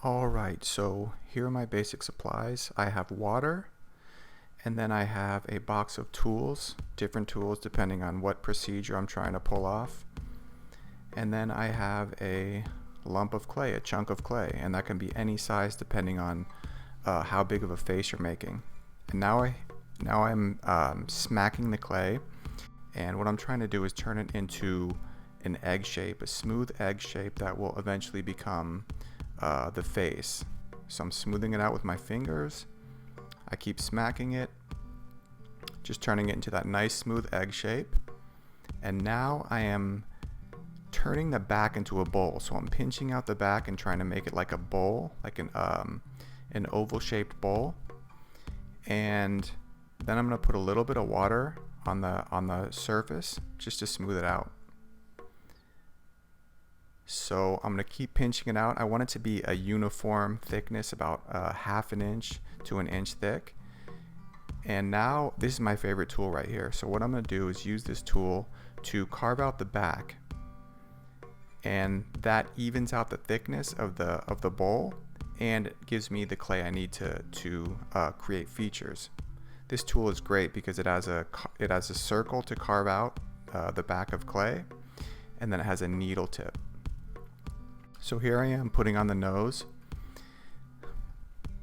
Alright, so here are my basic supplies. I have water, and then I have a box of tools, different tools depending on what procedure I'm trying to pull off. And then I have a lump of clay, a chunk of clay, and that can be any size depending on how big of a face you're making. And now I'm smacking the clay, and what I'm trying to do is turn it into an egg shape, a smooth egg shape that will eventually become the face. So I'm smoothing it out with my fingers. I keep smacking it, just turning it into that nice smooth egg shape. And now I am turning the back into a bowl. So I'm pinching out the back and trying to make it like a bowl, like an oval shaped bowl. And then I'm going to put a little bit of water on the surface just to smooth it out. So I'm going to keep pinching it out. I want it to be a uniform thickness, about ½ inch to an inch thick. And now this is my favorite tool right here. So what I'm going to do is use this tool to carve out the back, and that evens out the thickness of the bowl and gives me the clay I need to create features. This tool is great because it has a circle to carve out the back of clay, and then it has a needle tip. So here I am putting on the nose,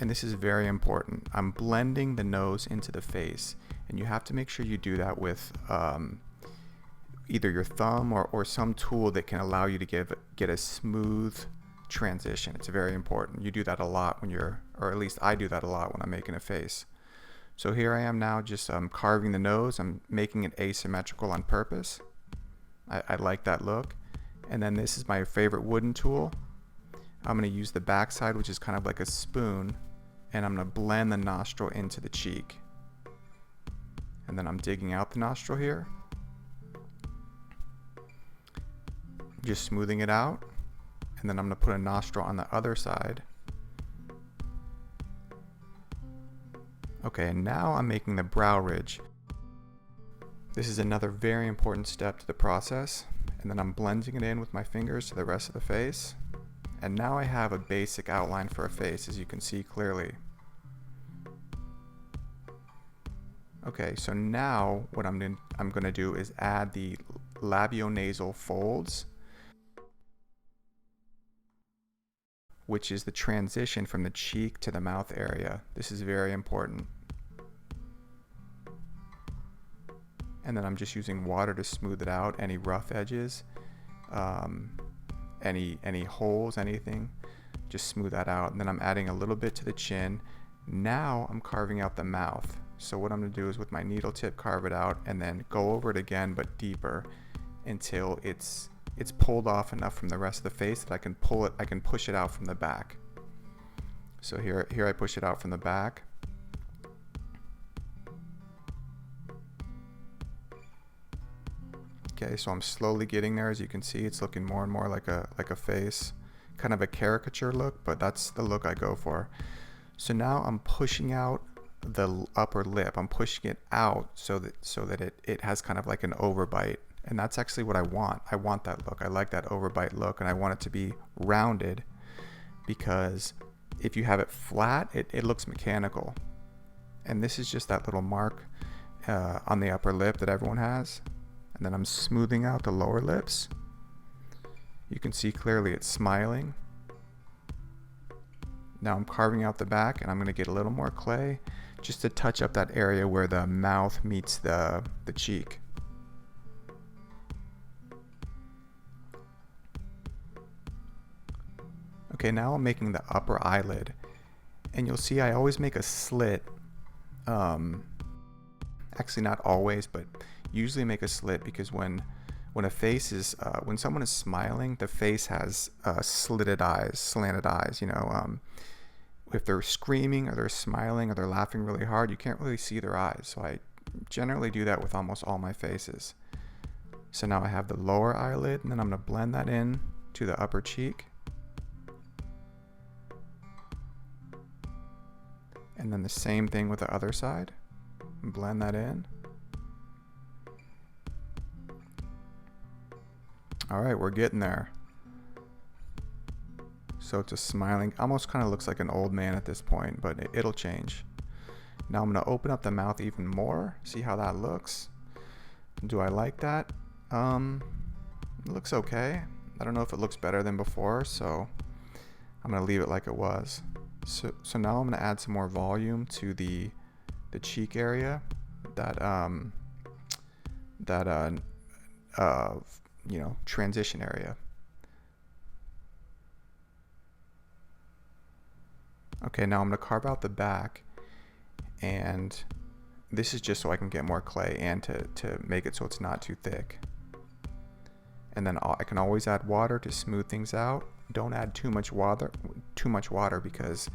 and this is very important. I'm blending the nose into the face, and you have to make sure you do that with either your thumb or some tool that can allow you to get a smooth transition. It's very important. You do that a lot when you're, or at least I do that a lot when I'm making a face. So here I am now just carving the nose. I'm making it asymmetrical on purpose. I like that look. And then this is my favorite wooden tool. I'm going to use the back side, which is kind of like a spoon, and I'm going to blend the nostril into the cheek. And then I'm digging out the nostril here. Just smoothing it out. And then I'm going to put a nostril on the other side. Okay, and now I'm making the brow ridge. This is another very important step to the process. And then I'm blending it in with my fingers to the rest of the face. And now I have a basic outline for a face, as you can see clearly. Okay, so now what I'm going to do is add the labial-nasal folds, which is the transition from the cheek to the mouth area. This is very important. And then I'm just using water to smooth it out, any rough edges, any holes, anything, just smooth that out. And then I'm adding a little bit to the chin. Now I'm carving out the mouth. So what I'm going to do is with my needle tip carve it out and then go over it again but deeper until it's pulled off enough from the rest of the face that I can push it out from the back. So here I push it out from the back. Okay, so I'm slowly getting there. As you can see, it's looking more and more like a face, kind of a caricature look, but that's the look I go for. So now I'm pushing out the upper lip. I'm pushing it out so that it has kind of like an overbite, and that's actually what I want. I want that look. I like that overbite look, and I want it to be rounded, because if you have it flat, it looks mechanical. And this is just that little mark on the upper lip that everyone has. And then I'm smoothing out the lower lips. You can see clearly it's smiling. Now I'm carving out the back, and I'm going to get a little more clay just to touch up that area where the mouth meets the cheek. Okay, now I'm making the upper eyelid, and you'll see I always make a slit. Actually, not always, but usually make a slit, because when a face is when someone is smiling, the face has slanted eyes. You know, if they're screaming or they're smiling or they're laughing really hard, you can't really see their eyes. So I generally do that with almost all my faces. So now I have the lower eyelid, and then I'm going to blend that in to the upper cheek. And then the same thing with the other side. Blend that in. All right, we're getting there. So So it's just smiling. Almost kind of looks like an old man at this point, but it'll change. Now I'm going to open up the mouth even more. See how that looks. Do I like that? It looks okay. I don't know if it looks better than before, so I'm going to leave it like it was. So now I'm going to add some more volume to the cheek area, that transition area. Okay, now I'm going to carve out the back, and this is just so I can get more clay and to make it so it's not too thick. And then I can always add water to smooth things out. Don't add too much water because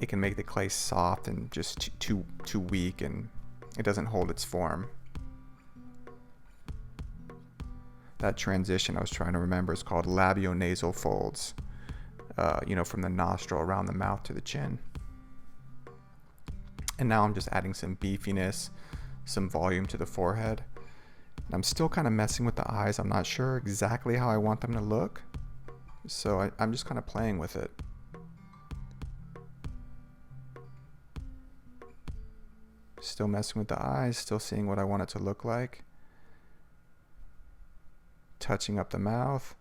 it can make the clay soft and just too weak, and it doesn't hold its form. That transition I was trying to remember is called labial-nasal folds. From the nostril around the mouth to the chin. And now I'm just adding some beefiness, some volume to the forehead. And I'm still kind of messing with the eyes. I'm not sure exactly how I want them to look, so I'm just kind of playing with it. Still messing with the eyes, still seeing what I want it to look like. Touching up the mouth,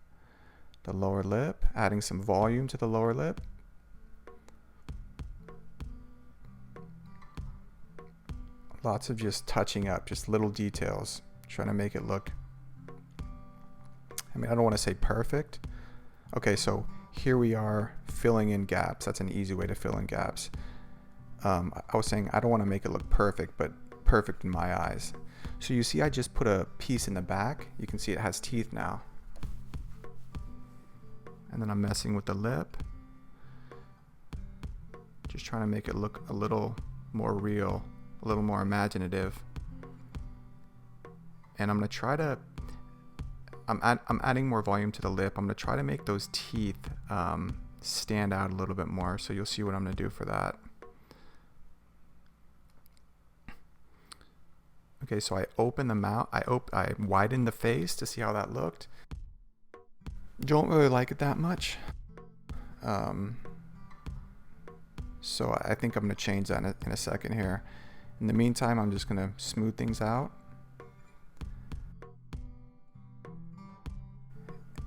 the lower lip, adding some volume to the lower lip. Lots of just touching up, just little details, trying to make it look, I don't want to say perfect. Okay, so here we are filling in gaps. That's an easy way to fill in gaps. I was saying I don't want to make it look perfect, but perfect in my eyes. So you see I just put a piece in the back. You can see it has teeth now. And then I'm messing with the lip. Just trying to make it look a little more real, a little more imaginative. And I'm going to try to, I'm adding more volume to the lip. I'm going to try to make those teeth stand out a little bit more. So you'll see what I'm going to do for that. Okay, so I open the mouth, I widen the face to see how that looked. Don't really like it that much. So I think I'm going to change that in a second here. In the meantime, I'm just going to smooth things out.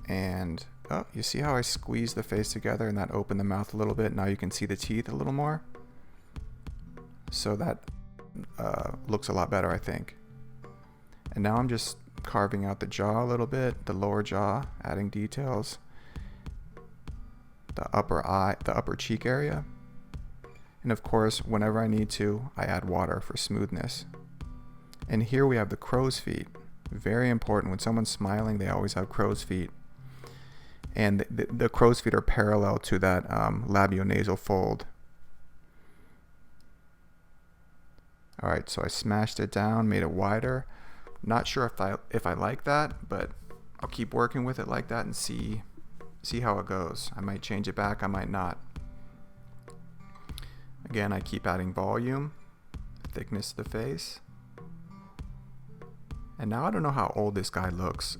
And you see how I squeeze the face together and that opened the mouth a little bit? Now you can see the teeth a little more. So that looks a lot better, I think. And now I'm just carving out the jaw a little bit, the lower jaw, adding details, the upper eye, the upper cheek area. And of course, whenever I need to, I add water for smoothness. And here we have the crow's feet. Very important. When someone's smiling, they always have crow's feet. And the crow's feet are parallel to that labial-nasal fold. All right, so I smashed it down, made it wider. Not sure if I like that, but I'll keep working with it like that and see how it goes. I might change it back, I might not. Again, I keep adding volume, thickness to the face. And now I don't know how old this guy looks.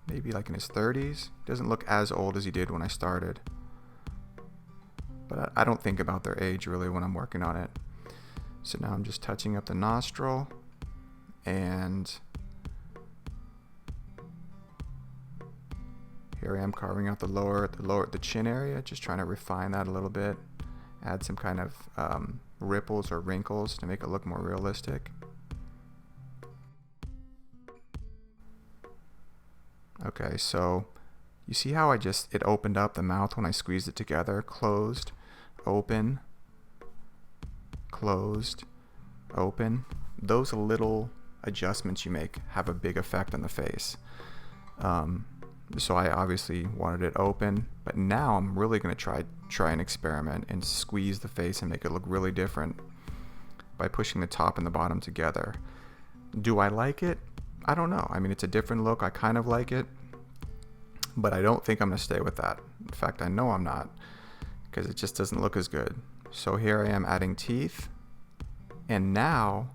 Maybe like in his 30s. Doesn't look as old as he did when I started. But I don't think about their age really when I'm working on it. So now I'm just touching up the nostril, and here I am carving out the chin area, just trying to refine that a little bit, add some kind of ripples or wrinkles to make it look more realistic. Okay, so you see how it opened up the mouth when I squeezed it together, closed, open, closed, open. Those little adjustments you make have a big effect on the face. So I obviously wanted it open, but now I'm really going to try and experiment and squeeze the face and make it look really different by pushing the top and the bottom together. Do I like it? I don't know. I mean, it's a different look. I kind of like it, but I don't think I'm going to stay with that. In fact, I know I'm not, because it just doesn't look as good. So here I am adding teeth, and now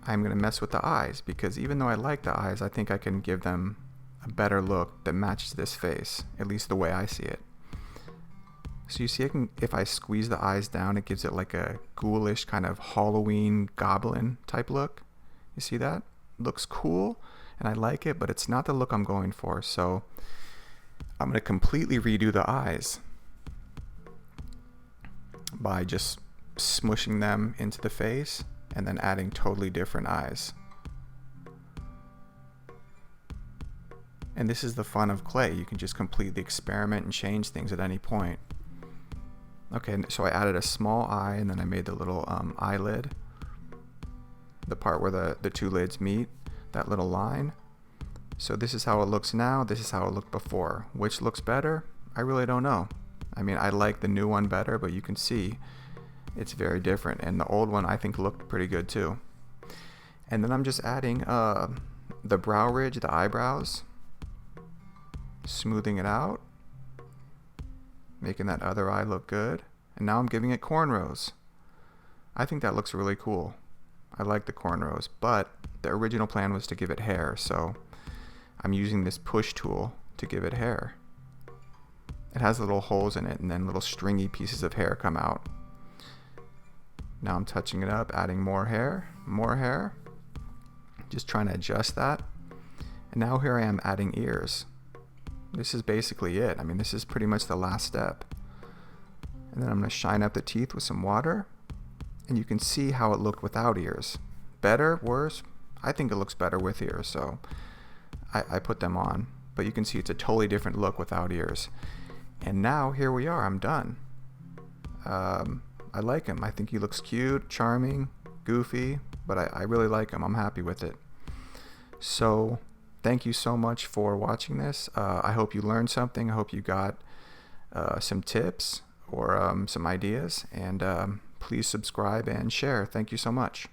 I'm going to mess with the eyes, because even though I like the eyes, I think I can give them a better look that matches this face, at least the way I see it. So you see, if I squeeze the eyes down, it gives it like a ghoulish kind of Halloween goblin type look. You see that? Looks cool, and I like it, but it's not the look I'm going for. So I'm going to completely redo the eyes by just smushing them into the face and then adding totally different eyes. And this is the fun of clay. You can just completely experiment and change things at any point. Okay, so I added a small eye, and then I made the little eyelid, the part where the two lids meet, that little line. So this is how it looks now, this is how it looked before. Which looks better? I really don't know. I mean, I like the new one better, but you can see it's very different, and the old one I think looked pretty good too. And then I'm just adding the brow ridge, the eyebrows, smoothing it out, making that other eye look good. And now I'm giving it cornrows. I think that looks really cool. I like the cornrows, but the original plan was to give it hair, so I'm using this push tool to give it hair. It has little holes in it, and then little stringy pieces of hair come out. Now I'm touching it up, adding more hair, just trying to adjust that. And now here I am adding ears. This is basically it. I mean, this is pretty much the last step. And then I'm going to shine up the teeth with some water, and you can see how it looked without ears. Better, worse? I think it looks better with ears, so I put them on. But you can see it's a totally different look without ears. And now here we are, I'm done. I like him. I think he looks cute, charming, goofy, but I really like him. I'm happy with it. So thank you so much for watching this. I hope you learned something. I hope you got some tips or some ideas. And please subscribe and share. Thank you so much.